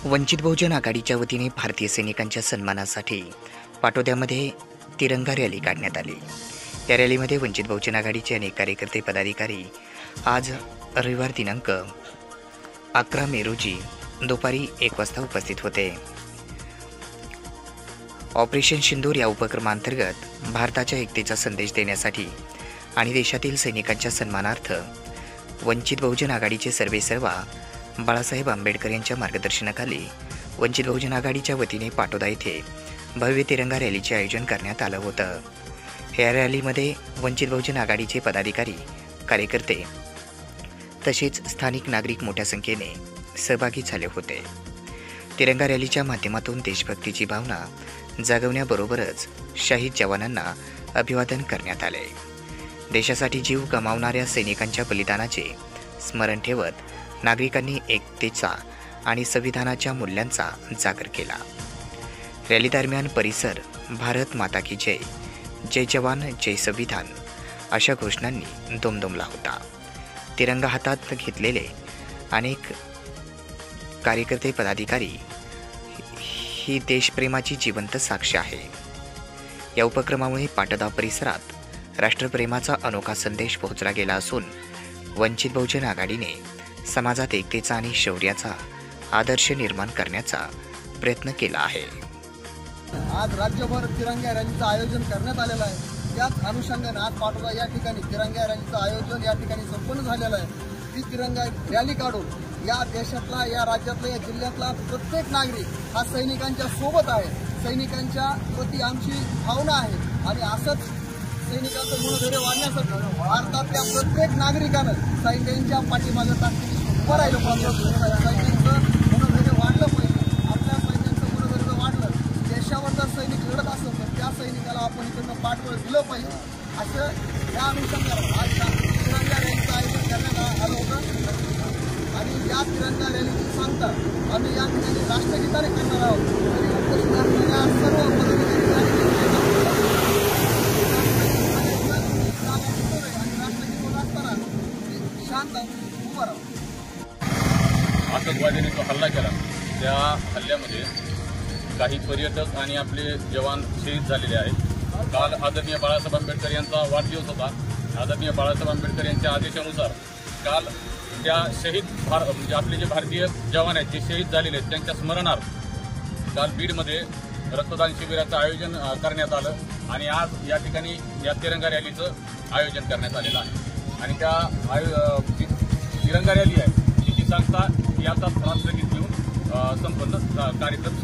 वंचित बहुजन आघाडीच्या वतीने भारतीय सैनिकांच्या सन्मानासाठी पाटोद्यामध्ये तिरंगा रॅली काढण्यात आली। या रॅलीमध्ये वंचित बहुजन आघाडीचे अनेक कार्यकर्ते पदाधिकारी आज रविवार दिनांक 11 मे रोजी दुपारी 1 वाजता उपस्थित होते। ऑपरेशन सिंदूर या उपक्रमांतर्गत भारताच्या एकतेचा संदेश देण्यासाठी आणि देशातील सैनिकांच्या सन्मानार्थ वंचित बहुजन आघाडीचे सर्वेसर्वा बाळासाहेब आंबेडकर यांच्या मार्गदर्शनाखाली वंचित बहुजन आघाडीच्या वतीने पाटोदा येथे भव्य तिरंगा रॅलीचे आयोजन करण्यात आलं होतं। या रॅलीमध्ये वंचित बहुजन आघाडीचे पदाधिकारी, कार्यकर्ते तसेच स्थानिक नागरिक मोठ्या संख्येने सहभागी झाले होते। तिरंगा रॅलीच्या माध्यमातून देशभक्तीची भावना जागवण्याबरोबरच शहीद जवानांना अभिवादन करण्यात आले। देशासाठी जीव गमावणाऱ्या सैनिकांच्या बलिदानाचे स्मरण ठेवत नागरिकांनी एकतेचा आणि संविधानाच्या मूल्यांचा जागर केला। रॅली दरम्यान परिसर भारत माता की जय, जय जवान जय संविधान अशा घोषणांनी दुमदुमला होता। तिरंगा हातात घेतलेले अनेक कार्यकर्ते पदाधिकारी ही देशप्रेमाची जिवंत साक्ष आहे। या उपक्रमामुळे पाटोदा परिसरात राष्ट्रप्रेमाचा अनोखा संदेश पोहोचला गेला असून वंचित बहुजन आघाडीने समाजात एकतेचा आणि शौर्याचा आदर्श निर्माण करण्याचा प्रयत्न केला आहे। आज राज्यभर तिरंगा रॅलीचं आयोजन करण्यात आलेलं आहे। त्याच अनुषंगाने आज पाटोदा या ठिकाणी तिरंगा रॅलीचं आयोजन या ठिकाणी संपन्न झालेलं आहे। ती तिरंगा रॅली काढून या देशातला, या राज्यातला, या जिल्ह्यातला प्रत्येक नागरिक हा सैनिकांच्या सोबत आहे। सैनिकांच्या प्रति आमची भावना आहे आणि असंच सैनिकांचं मनोधैर्य वाढण्यासाठी भारतातल्या प्रत्येक नागरिकानं सैनिकांच्या पाठीमागे ताकदीने उभं राहिलं पाहिजे। सैनिकांचं मनोधैर्य वाढलं पाहिजे। आपल्या सैनिकांचं मनोधैर्य वाढलं, देशावर जर सैनिक लढत असेल तर त्या सैनिकाला आपण इकडनं पाठबळ दिलं पाहिजे। असं या अनुषंगाने आज तिरंगा रॅलीचं आयोजन करण्यात आलं होतं आणि या तिरंगा रॅलीची सांगता आम्ही या ठिकाणी राष्ट्रगीताने करणार आहोत। सर्व आतंकवाद्यांनी जो हल्ला केला त्या हल्ल्यामध्ये काही पर्यटक आणि आपले जवान शहीद झालेले आहेत। काल आदरणीय बाळासाहेब आंबेडकर यांचा वाढदिवस होता। आदरणीय बाळासाहेब आंबेडकर यांच्या आदेशानुसार काल त्या शहीद म्हणजे आपले जे भारतीय जवान आहेत, जे शहीद झालेले आहेत, त्यांच्या स्मरणार्थ काल बीडमध्ये रक्तदान शिबिराचं आयोजन करण्यात आलं आणि आज या ठिकाणी या तिरंगा रॅलीचं आयोजन करण्यात आलेलं आहे। आणि त्या तिरंगा रॅली आहे तिची सांगता याचा राष्ट्रगीत घेऊन संपन्न कार्यक्रम